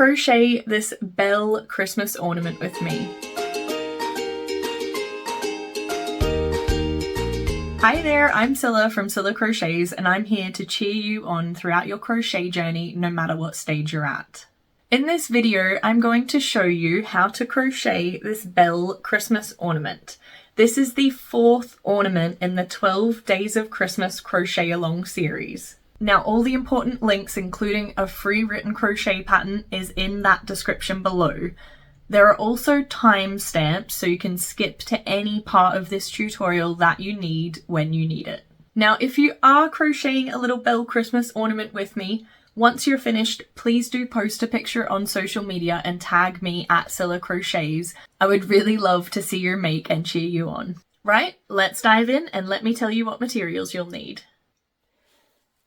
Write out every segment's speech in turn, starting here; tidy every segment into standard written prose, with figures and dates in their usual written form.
crochet this Bell Christmas ornament with me. Hi there, I'm Cilla from Cilla Crochets, and I'm here to cheer you on throughout your crochet journey no matter what stage you're at. In this video, I'm going to show you how to crochet this Bell Christmas ornament. This is the 4th ornament in the 12 Days of Christmas Crochet-Along series. Now, all the important links, including a free written crochet pattern, is in that description below. There are also timestamps so you can skip to any part of this tutorial that you need when you need it. Now, if you are crocheting a little Bell Christmas ornament with me, once you're finished, please do post a picture on social media and tag me at Cilla Crochets. I would really love to see your make and cheer you on. Right, let's dive in and let me tell you what materials you'll need.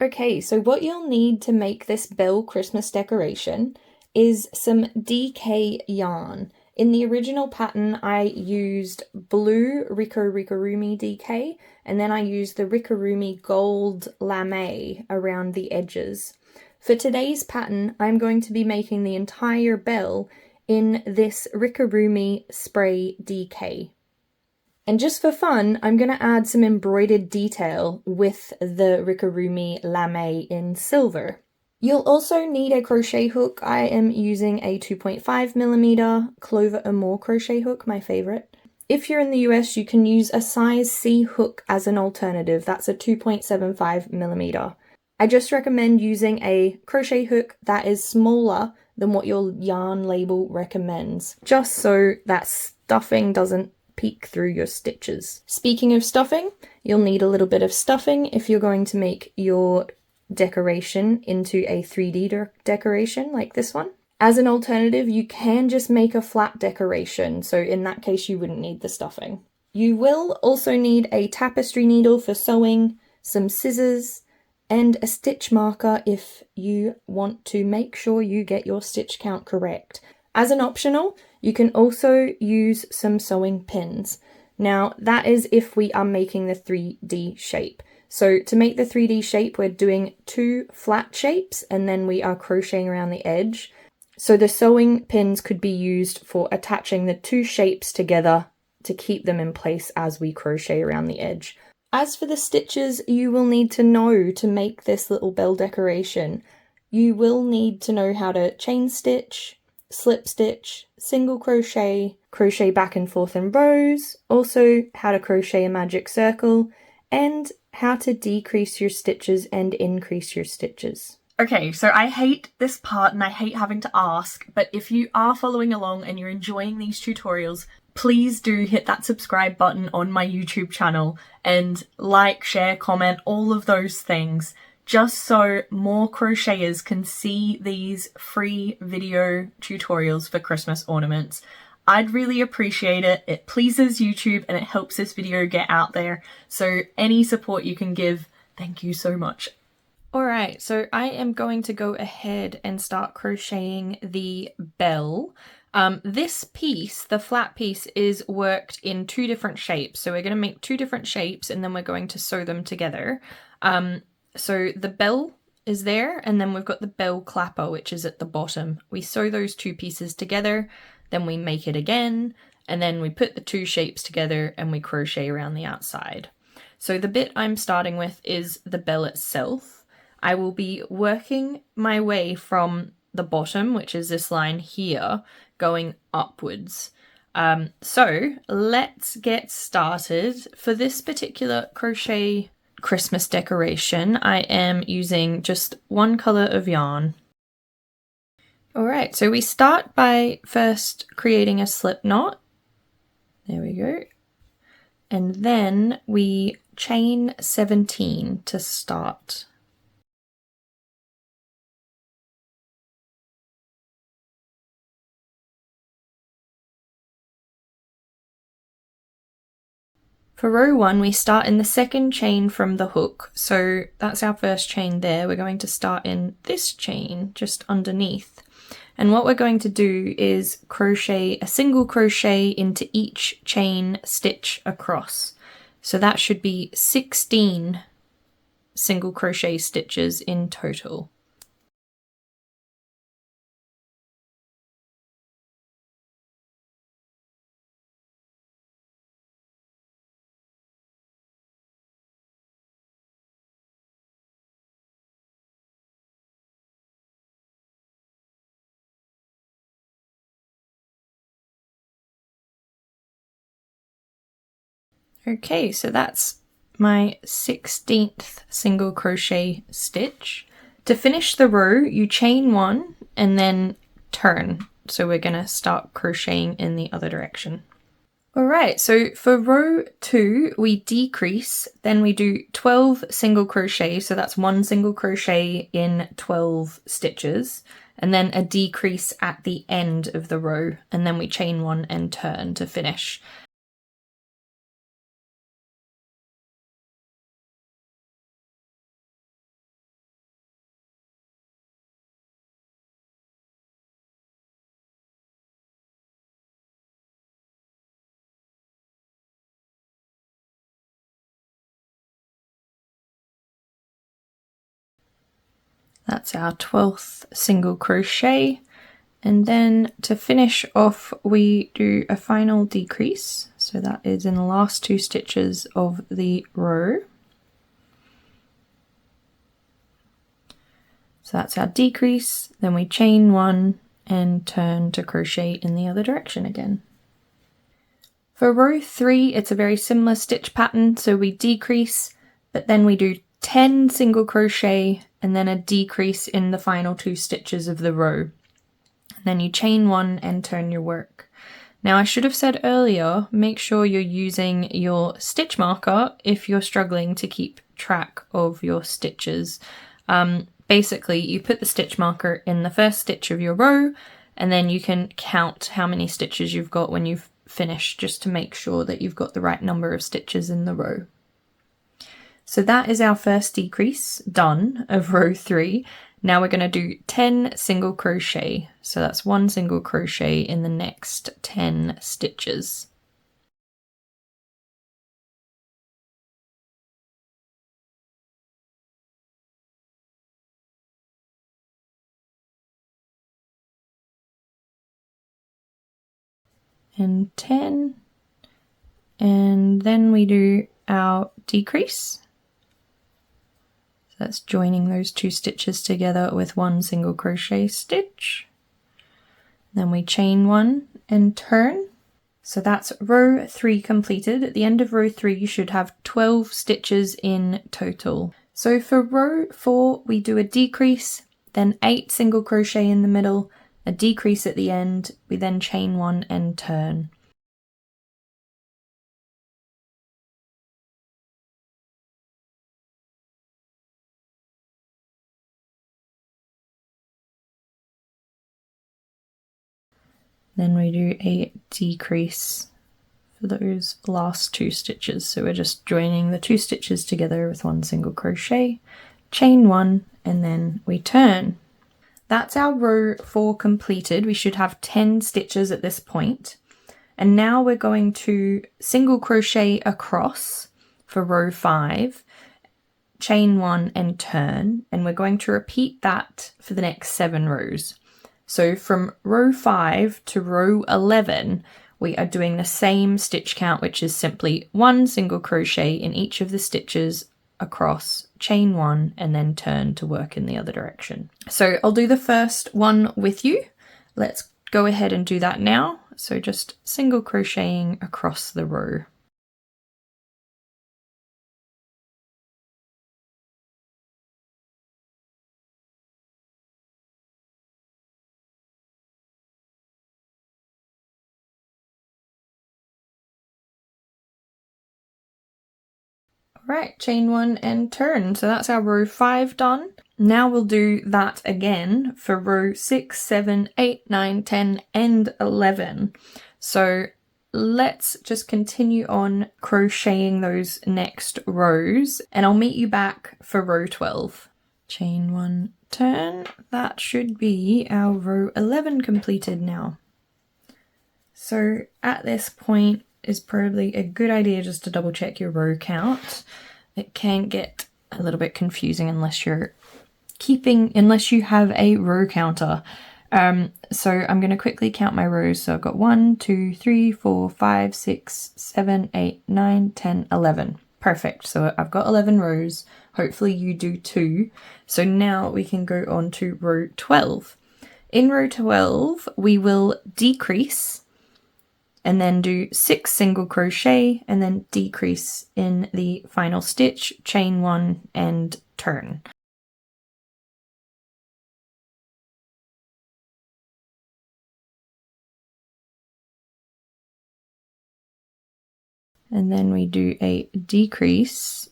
Okay, so what you'll need to make this Bell Christmas decoration is some DK yarn. In the original pattern, I used blue Rikorumi DK, and then I used the Rikorumi gold lame around the edges. For today's pattern, I'm going to be making the entire bell in this Rikorumi spray DK. And just for fun, I'm going to add some embroidered detail with the Rikorumi lame in silver. You'll also need a crochet hook. I am using a 2.5mm Clover or More crochet hook, my favorite. If you're in the US, you can use a size C hook as an alternative. That's a 2.75mm. I just recommend using a crochet hook that is smaller than what your yarn label recommends, just so that stuffing doesn't peek through your stitches. Speaking of stuffing, you'll need a little bit of stuffing if you're going to make your decoration into a 3D decoration like this one. As an alternative, you can just make a flat decoration, so in that case you wouldn't need the stuffing. You will also need a tapestry needle for sewing, some scissors, and a stitch marker if you want to make sure you get your stitch count correct. As an optional, you can also use some sewing pins. Now, that is if we are making the 3D shape. So to make the 3D shape, we're doing 2 flat shapes and then we are crocheting around the edge. So the sewing pins could be used for attaching the 2 shapes together to keep them in place as we crochet around the edge. As for the stitches you will need to know to make this little bell decoration, you will need to know how to chain stitch, slip stitch, single crochet, crochet back and forth in rows, also how to crochet a magic circle, and how to decrease your stitches and increase your stitches. Okay, so I hate this part and I hate having to ask, but if you are following along and you're enjoying these tutorials, please do hit that subscribe button on my YouTube channel and like, share, comment, all of those things, just so more crocheters can see these free video tutorials for Christmas ornaments. I'd really appreciate it. It pleases YouTube and it helps this video get out there. So any support you can give, thank you so much. Alright, so I am going to go ahead and start crocheting the bell. This piece, the flat piece, is worked in 2 different shapes. So we're going to make 2 different shapes and then we're going to sew them together. So the bell is there, and then we've got the bell clapper, which is at the bottom. We sew those 2 pieces together, then we make it again, and then we put the 2 shapes together and we crochet around the outside. So the bit I'm starting with is the bell itself. I will be working my way from the bottom, which is this line here, going upwards. So let's get started. For this particular crochet Christmas decoration, I am using just 1 color of yarn. Alright, so we start by first creating a slip knot. There we go. And then we chain 17 to start. For row 1, we start in the 2nd chain from the hook, so that's our first chain there. We're going to start in this chain just underneath. And what we're going to do is crochet a single crochet into each chain stitch across. So that should be 16 single crochet stitches in total. Okay, so that's my 16th single crochet stitch. To finish the row, you chain one and then turn. So we're going to start crocheting in the other direction. Alright, so for row 2, we decrease, then we do 12 single crochet, so that's 1 single crochet in 12 stitches, and then a decrease at the end of the row, and then we chain one and turn to finish. That's our 12th single crochet, and then to finish off we do a final decrease, so that is in the last 2 stitches of the row. So that's our decrease, then we chain one and turn to crochet in the other direction again. For row 3, it's a very similar stitch pattern, so we decrease, but then we do 10 single crochet and then a decrease in the final 2 stitches of the row. And then you chain one and turn your work. Now I should have said earlier, make sure you're using your stitch marker if you're struggling to keep track of your stitches. Basically, you put the stitch marker in the first stitch of your row, and then you can count how many stitches you've got when you've finished, just to make sure that you've got the right number of stitches in the row. So that is our first decrease done of row 3. Now we're going to do 10 single crochet. So that's 1 single crochet in the next 10 stitches. And 10, and then we do our decrease. So that's joining those 2 stitches together with 1 single crochet stitch. Then we chain one and turn. So that's row 3 completed. At the end of row 3 you should have 12 stitches in total. So for row 4 we do a decrease, then 8 single crochet in the middle, a decrease at the end, we then chain one and turn. Then we do a decrease for those last 2 stitches. So we're just joining the 2 stitches together with 1 single crochet, chain one, and then we turn. That's our row 4 completed. We should have 10 stitches at this point. And now we're going to single crochet across for row 5, chain one and turn, and we're going to repeat that for the next 7 rows. So from row 5 to row 11, we are doing the same stitch count, which is simply 1 single crochet in each of the stitches across, chain one, and then turn to work in the other direction. So I'll do the first one with you. Let's go ahead and do that now. So just single crocheting across the row. Right, chain one and turn. So that's our row 5 done. Now we'll do that again for row 6, 7, 8, 9, 10, and 11. So let's just continue on crocheting those next rows, and I'll meet you back for row 12. Chain one, turn. That should be our row 11 completed now. So at this point, is probably a good idea just to double check your row count. It can get a little bit confusing unless you have a row counter. So I'm going to quickly count my rows. So I've got 1, 2, 3, 4, 5, 6, 7, 8, 9, 10, 11. Perfect. So I've got 11 rows. Hopefully you do too. So now we can go on to row 12. In row 12, we will decrease and then do 6 single crochet and then decrease in the final stitch, chain 1 and turn. And then we do a decrease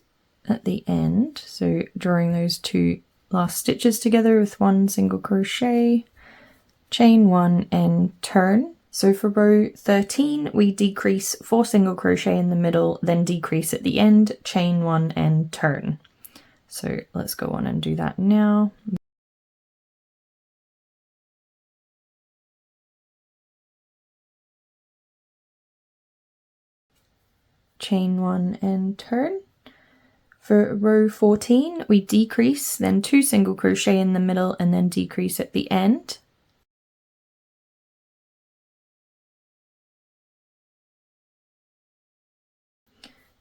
at the end, so drawing those 2 last stitches together with 1 single crochet, chain 1 and turn. So for row 13 we decrease 4 single crochet in the middle, then decrease at the end, chain 1 and turn. So let's go on and do that now. Chain 1 and turn. For row 14 we decrease, then 2 single crochet in the middle and then decrease at the end.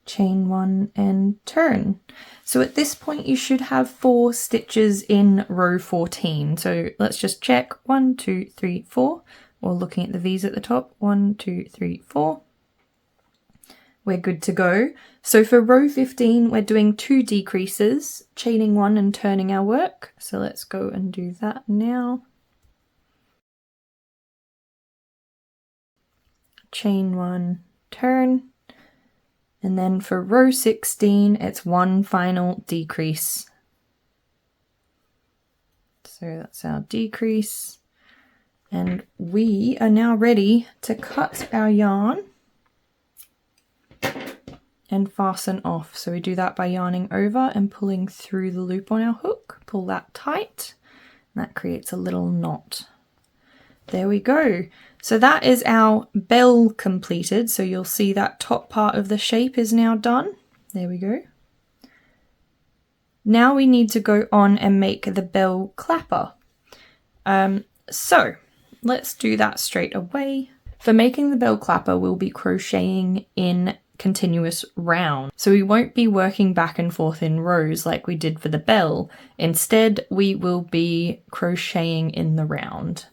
Chain 1 and turn. So at this point you should have 4 stitches in row 14. So let's just check 1, 2, 3, 4, or looking at the V's at the top, 1, 2, 3, 4. We're good to go. So for row 15 we're doing 2 decreases, chaining 1 and turning our work. So let's go and do that now. Chain 1, turn. And then for row 16 it's 1 final decrease. So that's our decrease. And we are now ready to cut our yarn and fasten off. So we do that by yarning over and pulling through the loop on our hook. Pull that tight, and that creates a little knot. There we go. So that is our bell completed. So you'll see that top part of the shape is now done. There we go. Now we need to go on and make the bell clapper. So let's do that straight away. For making the bell clapper, we'll be crocheting in continuous round. So we won't be working back and forth in rows like we did for the bell. Instead, we will be crocheting in the round.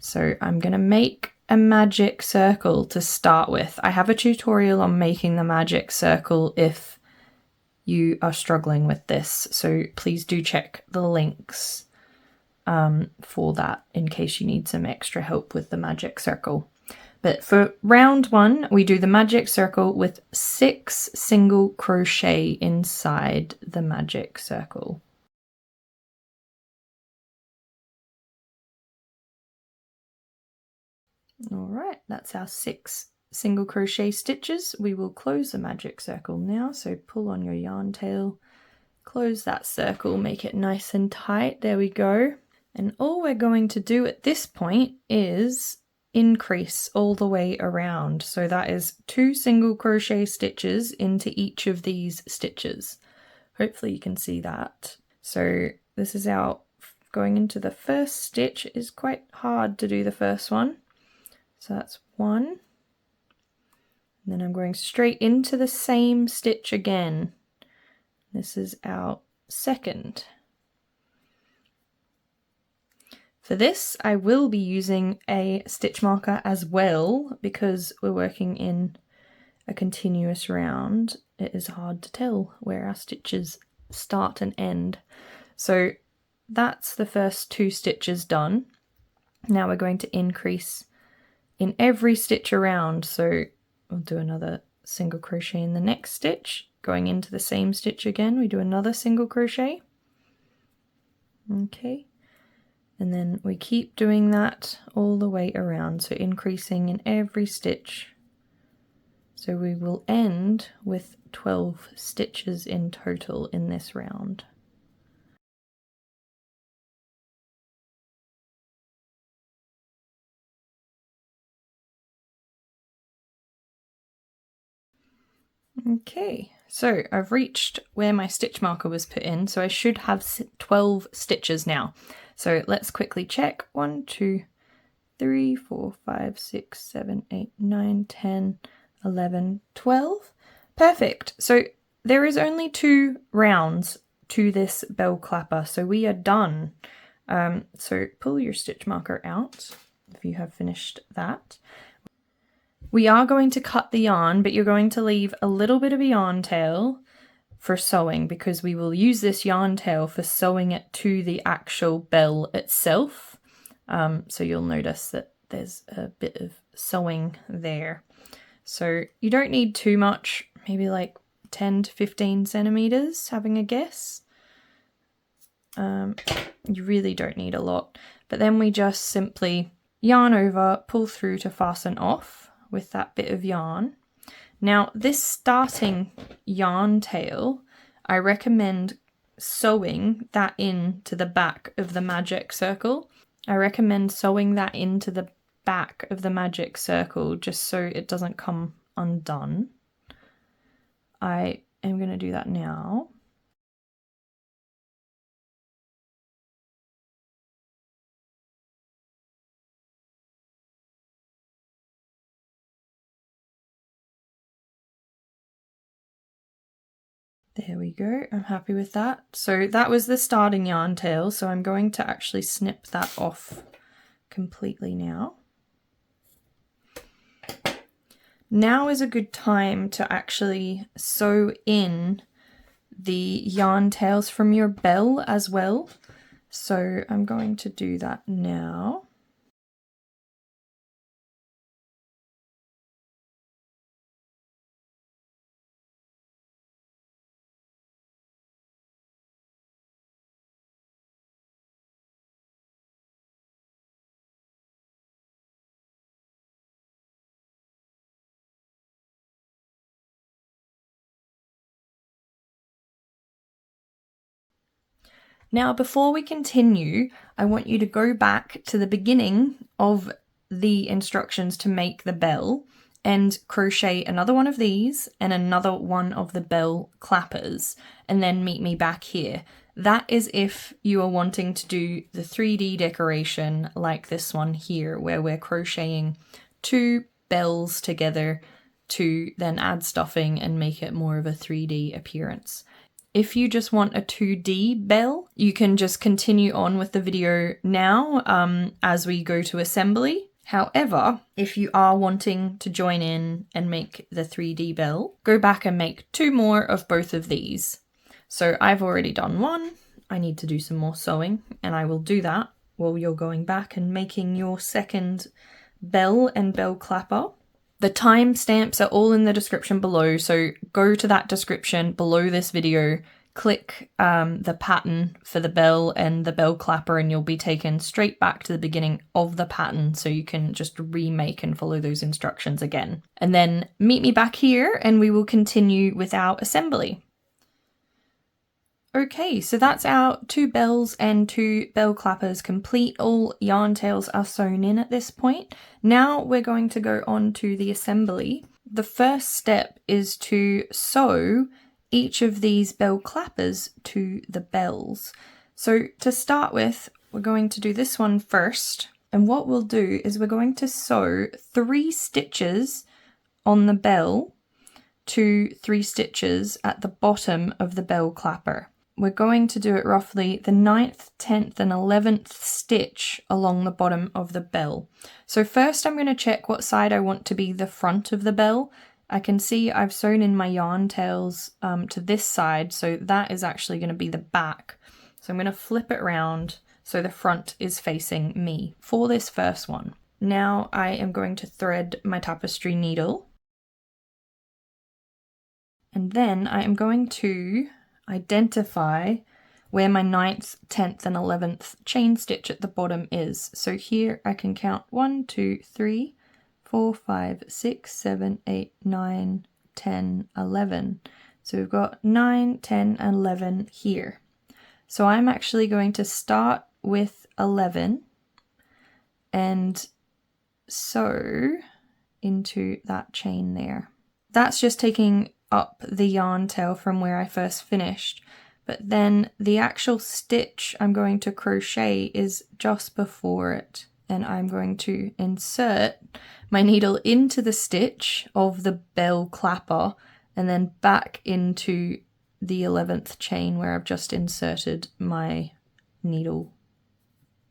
So I'm going to make a magic circle to start with. I have a tutorial on making the magic circle if you are struggling with this. So please do check the links for that in case you need some extra help with the magic circle. But for round 1, we do the magic circle with 6 single crochet inside the magic circle. Alright, that's our 6 single crochet stitches. We will close the magic circle now, so pull on your yarn tail, close that circle, make it nice and tight, there we go. And all we're going to do at this point is increase all the way around. So that is 2 single crochet stitches into each of these stitches. Hopefully you can see that. So this is our going into the first stitch. It is quite hard to do the first one. So that's 1. And then I'm going straight into the same stitch again. This is our second. For this, I will be using a stitch marker as well because we're working in a continuous round. It is hard to tell where our stitches start and end. So that's the first 2 stitches done. Now we're going to increase in every stitch around. So we'll do another single crochet in the next stitch. Going into the same stitch again, we do another single crochet. Okay. And then we keep doing that all the way around, so increasing in every stitch. So we will end with 12 stitches in total in this round. Okay, so I've reached where my stitch marker was put in, so I should have 12 stitches now. So let's quickly check. 1, 2, 3, 4, 5, 6, 7, 8, 9, 10, 11, 12. Perfect. So there is only 2 rounds to this bell clapper, so we are done. So pull your stitch marker out if you have finished that. We are going to cut the yarn, but you're going to leave a little bit of a yarn tail for sewing, because we will use this yarn tail for sewing it to the actual bell itself. So you'll notice that there's a bit of sewing there. So you don't need too much, maybe like 10 to 15 centimeters, having a guess. You really don't need a lot. But then we just simply yarn over, pull through to fasten off with that bit of yarn. Now this starting yarn tail, I recommend sewing that into the back of the magic circle. I recommend sewing that into the back of the magic circle just so it doesn't come undone. I am going to do that now. There we go, I'm happy with that. So that was the starting yarn tail, so I'm going to actually snip that off completely now. Now is a good time to actually sew in the yarn tails from your bell as well. So I'm going to do that now. Now, before we continue, I want you to go back to the beginning of the instructions to make the bell and crochet another one of these and another one of the bell clappers, and then meet me back here. That is if you are wanting to do the 3D decoration like this one here, where we're crocheting 2 bells together to then add stuffing and make it more of a 3D appearance. If you just want a 2D bell, you can just continue on with the video now as we go to assembly. However, if you are wanting to join in and make the 3D bell, go back and make 2 more of both of these. So I've already done one. I need to do some more sewing, and I will do that while you're going back and making your second bell and bell clapper. The timestamps are all in the description below, so go to that description below this video, click the pattern for the bell and the bell clapper, and you'll be taken straight back to the beginning of the pattern, so you can just remake and follow those instructions again. And then meet me back here and we will continue with our assembly. Okay, so that's our 2 bells and 2 bell clappers complete. All yarn tails are sewn in at this point. Now we're going to go on to the assembly. The first step is to sew each of these bell clappers to the bells. So to start with, we're going to do this one first. And what we'll do is we're going to sew 3 stitches on the bell to 3 stitches at the bottom of the bell clapper. We're going to do it roughly the 9th, 10th and 11th stitch along the bottom of the bell. So first I'm going to check what side I want to be the front of the bell. I can see I've sewn in my yarn tails to this side, so that is actually going to be the back. So I'm going to flip it around so the front is facing me for this first one. Now I am going to thread my tapestry needle. And then I am going to identify where my 9th, 10th and 11th chain stitch at the bottom is. So here I can count 1, 2, 3, 4, 5, 6, 7, 8, 9, 10, 11. So we've got 9, 10 and 11 here. So I'm actually going to start with 11 and sew into that chain there. That's just taking up the yarn tail from where I first finished, but then the actual stitch I'm going to crochet is just before it, and I'm going to insert my needle into the stitch of the bell clapper and then back into the 11th chain where I've just inserted my needle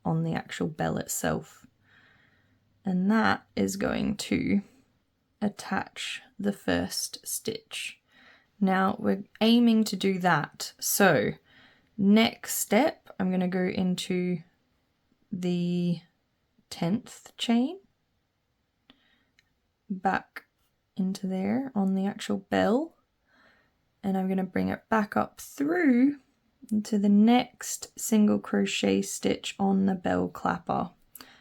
on the actual bell itself. and that is going to attach the first stitch. Now we're aiming to do that. So next step, I'm going to go into the 10th chain, back into there on the actual bell, and I'm going to bring it back up through into the next single crochet stitch on the bell clapper.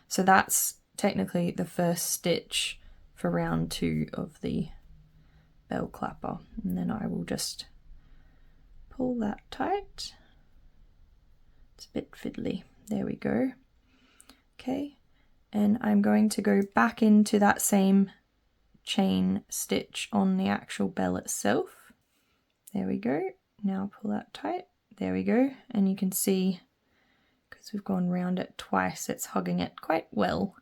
So that's technically the first stitch for round 2 of the bell clapper, and then I will just pull that tight. It's a bit fiddly. There we go. Okay, and I'm going to go back into that same chain stitch on the actual bell itself. There we go. Now pull that tight. There we go, and you can see, because we've gone round it twice, it's hugging it quite well.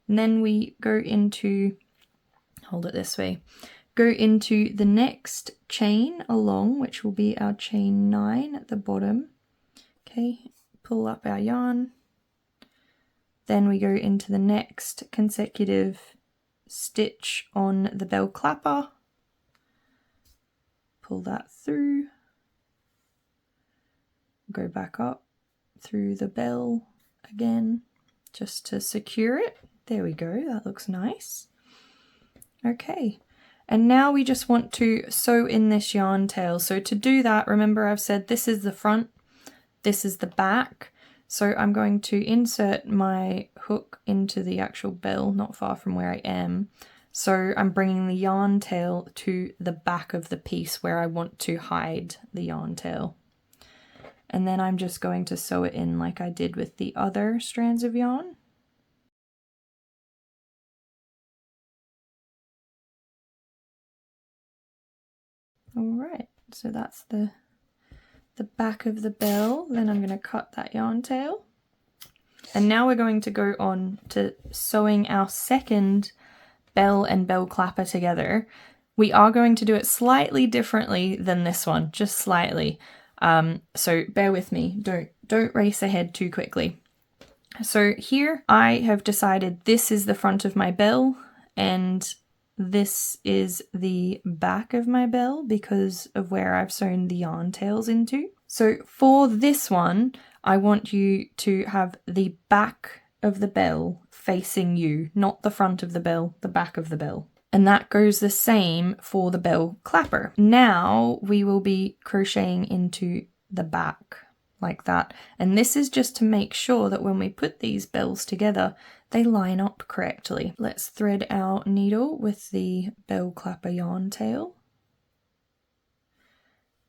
And then we go into, hold it this way, go into the next chain along, which will be our chain 9 at the bottom. Okay, pull up our yarn. Then we go into the next consecutive stitch on the bell clapper. Pull that through. Go back up through the bell again, just to secure it. There we go, that looks nice. Okay, and now we just want to sew in this yarn tail. So to do that, remember I've said this is the front, this is the back. So I'm going to insert my hook into the actual bell, not far from where I am. So I'm bringing the yarn tail to the back of the piece where I want to hide the yarn tail. And then I'm just going to sew it in like I did with the other strands of yarn. Alright, so that's the back of the bell. Then I'm going to cut that yarn tail. And now we're going to go on to sewing our second bell and bell clapper together. We are going to do it slightly differently than this one, just slightly. So bear with me, don't race ahead too quickly. So here I have decided this is the front of my bell and this is the back of my bell because of where I've sewn the yarn tails into. So for this one, I want you to have the back of the bell facing you, not the front of the bell, the back of the bell. And that goes the same for the bell clapper. Now we will be crocheting into the back like that. And this is just to make sure that when we put these bells together, they line up correctly. Let's thread our needle with the bell clapper yarn tail.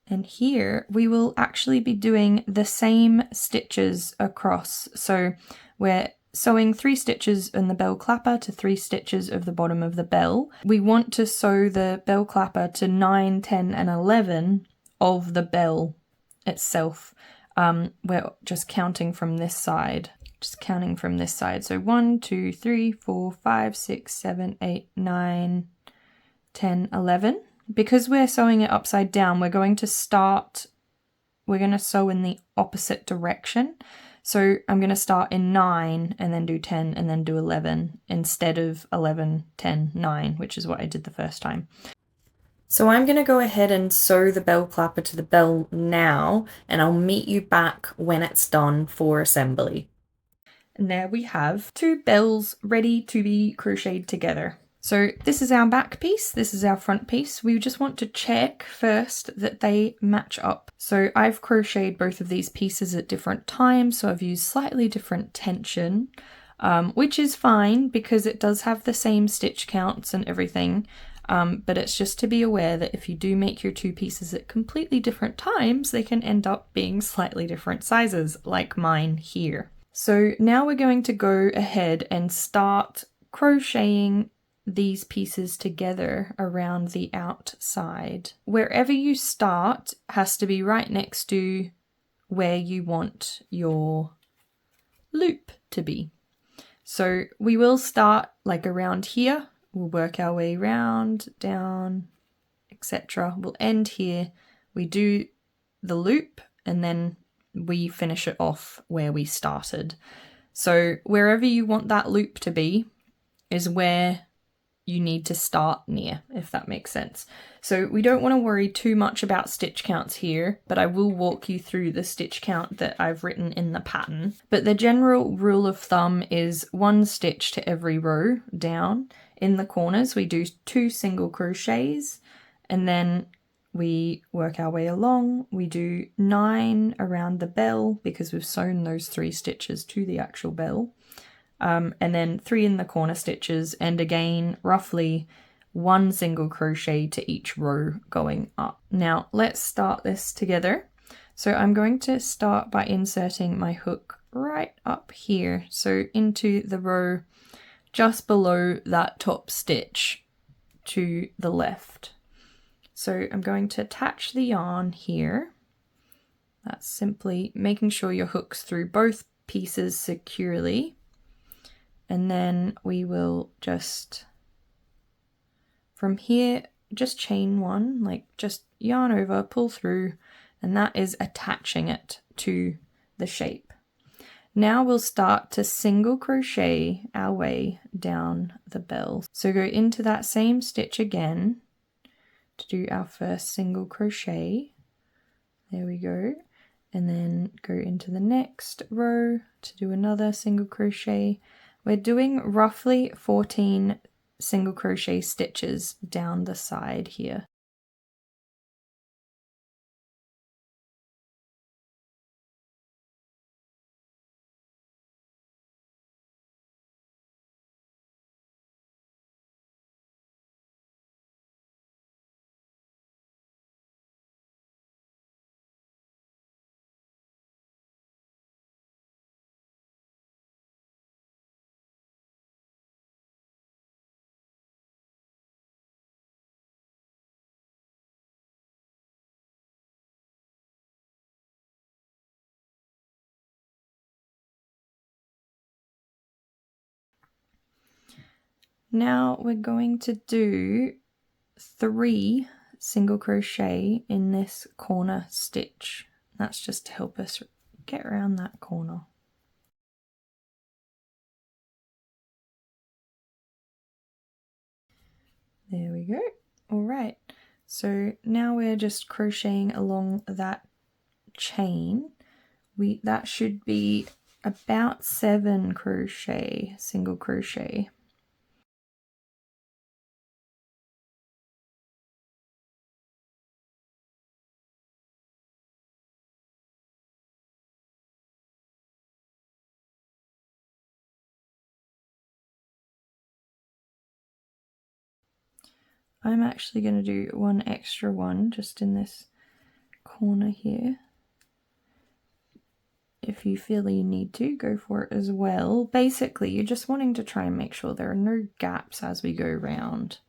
And here we will actually be doing the same stitches across. So we're sewing 3 stitches in the bell clapper to 3 stitches of the bottom of the bell. We want to sew the bell clapper to 9, 10 and 11 of the bell itself. We're just counting from this side. So 1, 2, 3, 4, 5, 6, 7, 8, 9, 10, 11. Because we're sewing it upside down, we're going to sew in the opposite direction. So I'm going to start in 9 and then do 10 and then do 11 instead of 11, 10, 9, which is what I did the first time. So I'm going to go ahead and sew the bell clapper to the bell now, and I'll meet you back when it's done for assembly. And there we have 2 bells ready to be crocheted together. So this is our back piece, this is our front piece. We just want to check first that they match up. So I've crocheted both of these pieces at different times, so I've used slightly different tension, which is fine because it does have the same stitch counts and everything. But it's just to be aware that if you do make your 2 pieces at completely different times, they can end up being slightly different sizes, like mine here. So now we're going to go ahead and start crocheting these pieces together around the outside. Wherever you start has to be right next to where you want your loop to be. So we will start like around here. We'll work our way round, down, etc. We'll end here. We do the loop and then we finish it off where we started. So wherever you want that loop to be, is where you need to start near, if that makes sense. So we don't want to worry too much about stitch counts here, but I will walk you through the stitch count that I've written in the pattern. But the general rule of thumb is 1 stitch to every row down. In the corners we do 2 single crochets, and then we work our way along. We do 9 around the bell because we've sewn those 3 stitches to the actual bell. And then 3 in the corner stitches, and again roughly 1 single crochet to each row going up. Now let's start this together. So I'm going to start by inserting my hook right up here, so into the row just below that top stitch to the left. So I'm going to attach the yarn here. That's simply making sure your hook's through both pieces securely. And then we will just, from here, just chain 1, like just yarn over, pull through, and that is attaching it to the shape. Now we'll start to single crochet our way down the bell. So go into that same stitch again to do our first single crochet. There we go. And then go into the next row to do another single crochet. We're doing roughly 14 single crochet stitches down the side here. Now we're going to do 3 single crochet in this corner stitch. That's just to help us get around that corner. There we go. All right, so now we're just crocheting along that chain. That should be about 7 single crochet. I'm actually going to do 1 extra one just in this corner here. If you feel you need to, go for it as well. Basically, you're just wanting to try and make sure there are no gaps as we go round.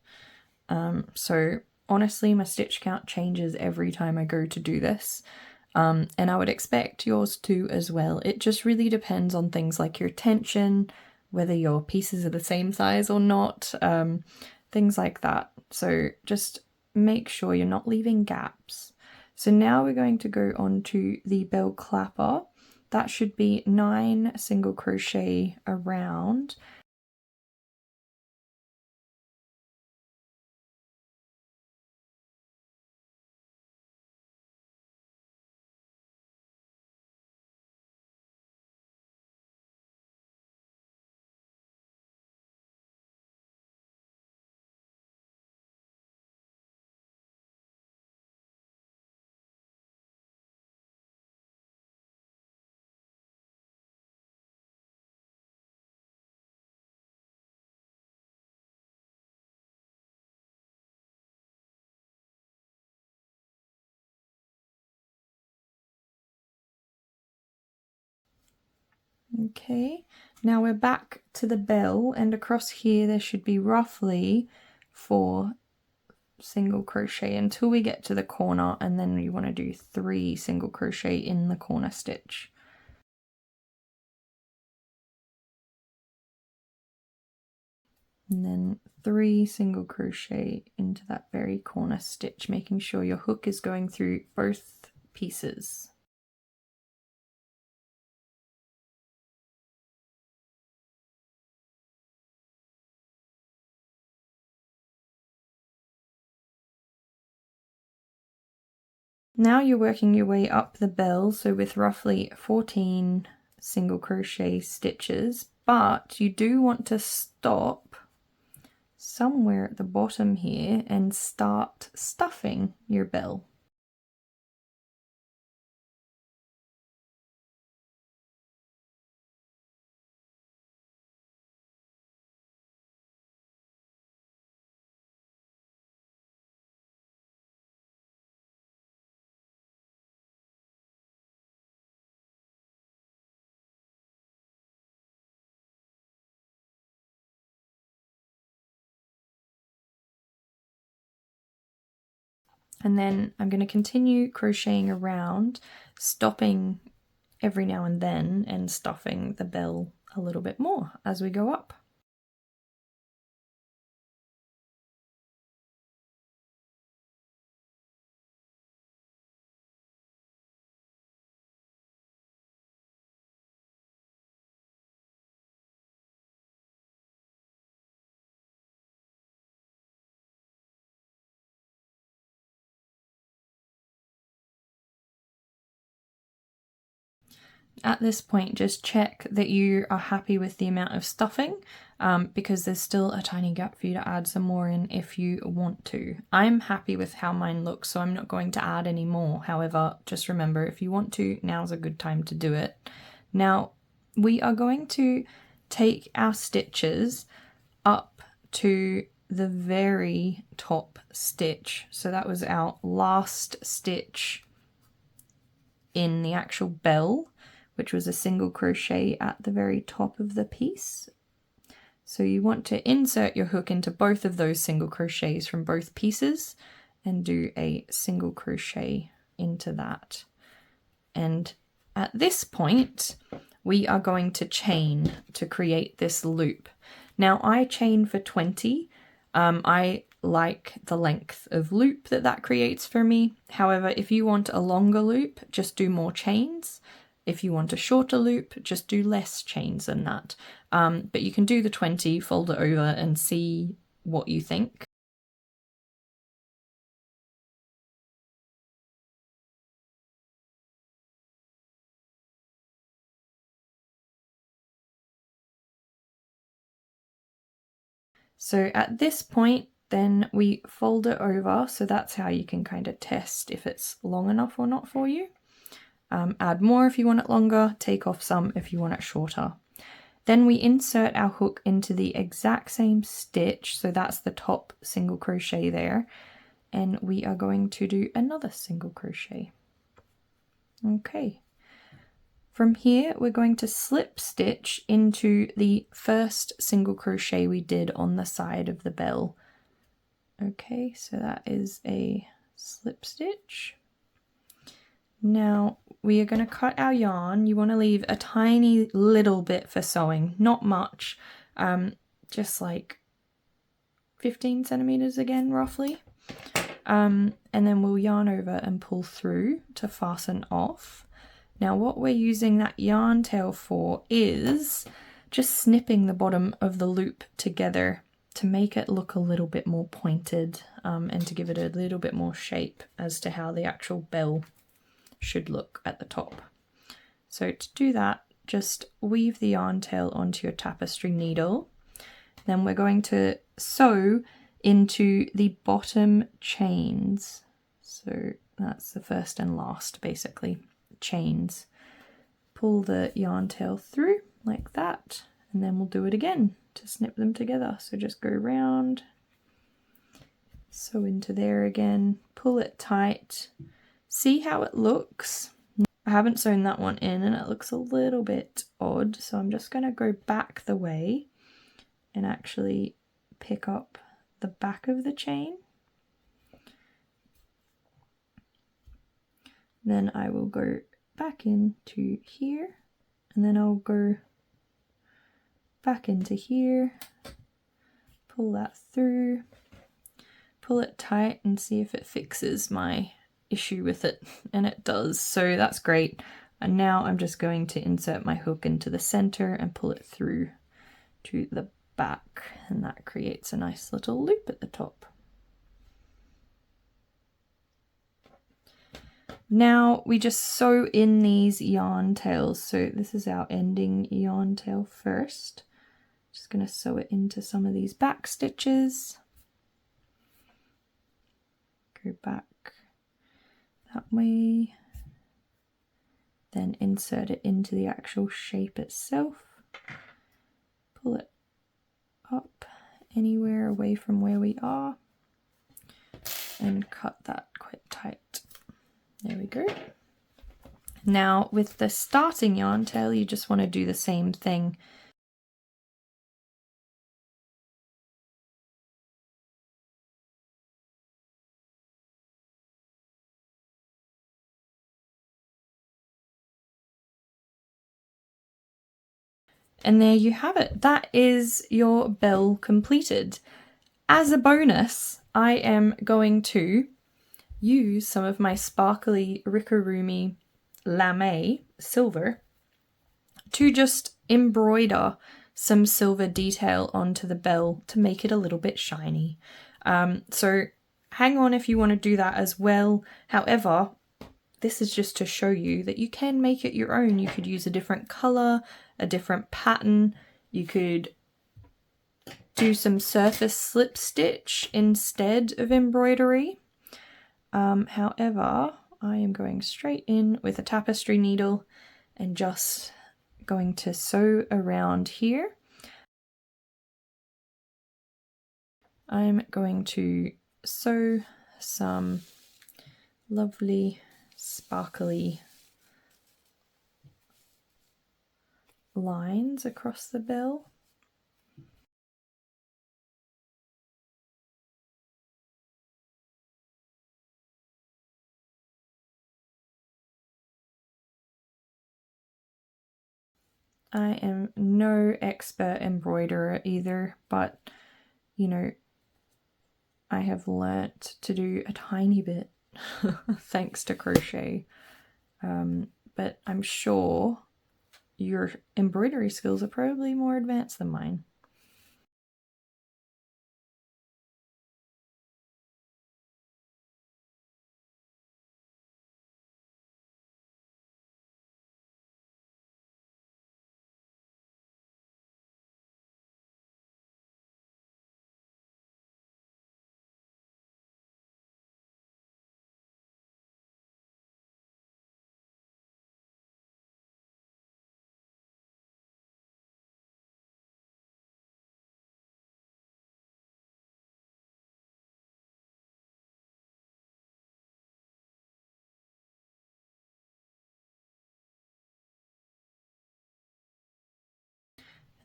So honestly, my stitch count changes every time I go to do this. And I would expect yours to as well. It just really depends on things like your tension, whether your pieces are the same size or not, things like that. So just make sure you're not leaving gaps. So now we're going to go on to the bell clapper. That should be 9 single crochet around. Okay, now we're back to the bell, and across here there should be roughly 4 single crochet until we get to the corner, and then you want to do 3 single crochet in the corner stitch. And then 3 single crochet into that very corner stitch, making sure your hook is going through both pieces. Now you're working your way up the bell, so with roughly 14 single crochet stitches, but you do want to stop somewhere at the bottom here and start stuffing your bell. And then I'm going to continue crocheting around, stopping every now and then and stuffing the bell a little bit more as we go up. At this point, just check that you are happy with the amount of stuffing, because there's still a tiny gap for you to add some more in if you want to. I'm happy with how mine looks, so I'm not going to add any more. However, just remember, if you want to, now's a good time to do it. Now, we are going to take our stitches up to the very top stitch. So that was our last stitch in the actual bell, which was a single crochet at the very top of the piece. So you want to insert your hook into both of those single crochets from both pieces and do a single crochet into that. And at this point, we are going to chain to create this loop. Now I chain for 20. I like the length of loop that creates for me. However, if you want a longer loop, just do more chains. If you want a shorter loop, just do less chains than that. But you can do the 20, fold it over and see what you think. So at this point, then we fold it over. So that's how you can kind of test if it's long enough or not for you. Add more if you want it longer, take off some if you want it shorter. Then we insert our hook into the exact same stitch, so that's the top single crochet there, and we are going to do another single crochet. Okay. From here, we're going to slip stitch into the first single crochet we did on the side of the bell. Okay, so that is a slip stitch. Now we are going to cut our yarn. You want to leave a tiny little bit for sewing, not much, just like 15 centimeters again, roughly. And then we'll yarn over and pull through to fasten off. Now what we're using that yarn tail for is just snipping the bottom of the loop together to make it look a little bit more pointed, and to give it a little bit more shape as to how the actual bell should look at the top. So to do that, just weave the yarn tail onto your tapestry needle. Then we're going to sew into the bottom chains. So that's the first and last, basically, chains. Pull the yarn tail through like that, and then we'll do it again to snip them together. So just go round, sew into there again, pull it tight. See how it looks? I haven't sewn that one in and it looks a little bit odd, so I'm just going to go back the way and actually pick up the back of the chain. Then I will go back into here, and then I'll go back into here, pull that through, pull it tight and see if it fixes my issue with it, and it does, so that's great. And now I'm just going to insert my hook into the center and pull it through to the back, and that creates a nice little loop at the top. Now we just sew in these yarn tails. So this is our ending yarn tail first. Just going to sew it into some of these back stitches. Go back that way. Then insert it into the actual shape itself. Pull it up anywhere away from where we are. And cut that quite tight. There we go. Now with the starting yarn tail, you just want to do the same thing. And there you have it. That is your bell completed. As a bonus, I am going to use some of my sparkly Rickarumi Lame silver to just embroider some silver detail onto the bell to make it a little bit shiny. So hang on if you want to do that as well. However, this is just to show you that you can make it your own. You could use a different color, a different pattern. You could do some surface slip stitch instead of embroidery. However, I am going straight in with a tapestry needle and just going to sew around here. I'm going to sew some lovely sparkly lines across the bell. I am no expert embroiderer either, but you know, I have learnt to do a tiny bit thanks to crochet. But I'm sure your embroidery skills are probably more advanced than mine.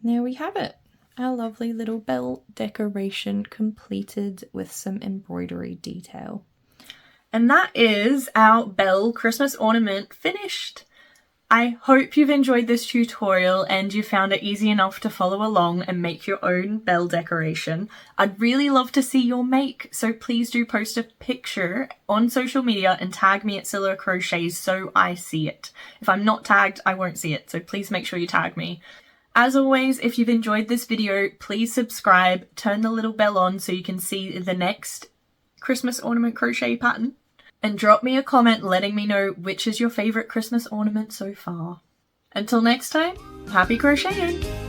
And there we have it, our lovely little bell decoration completed with some embroidery detail. And that is our Bell Christmas ornament finished. I hope you've enjoyed this tutorial and you found it easy enough to follow along and make your own bell decoration. I'd really love to see your make, so please do post a picture on social media and tag me at Cilla Crochets so I see it. If I'm not tagged, I won't see it, so please make sure you tag me. As always, if you've enjoyed this video, please subscribe, turn the little bell on so you can see the next Christmas ornament crochet pattern, and drop me a comment letting me know which is your favourite Christmas ornament so far. Until next time, happy crocheting!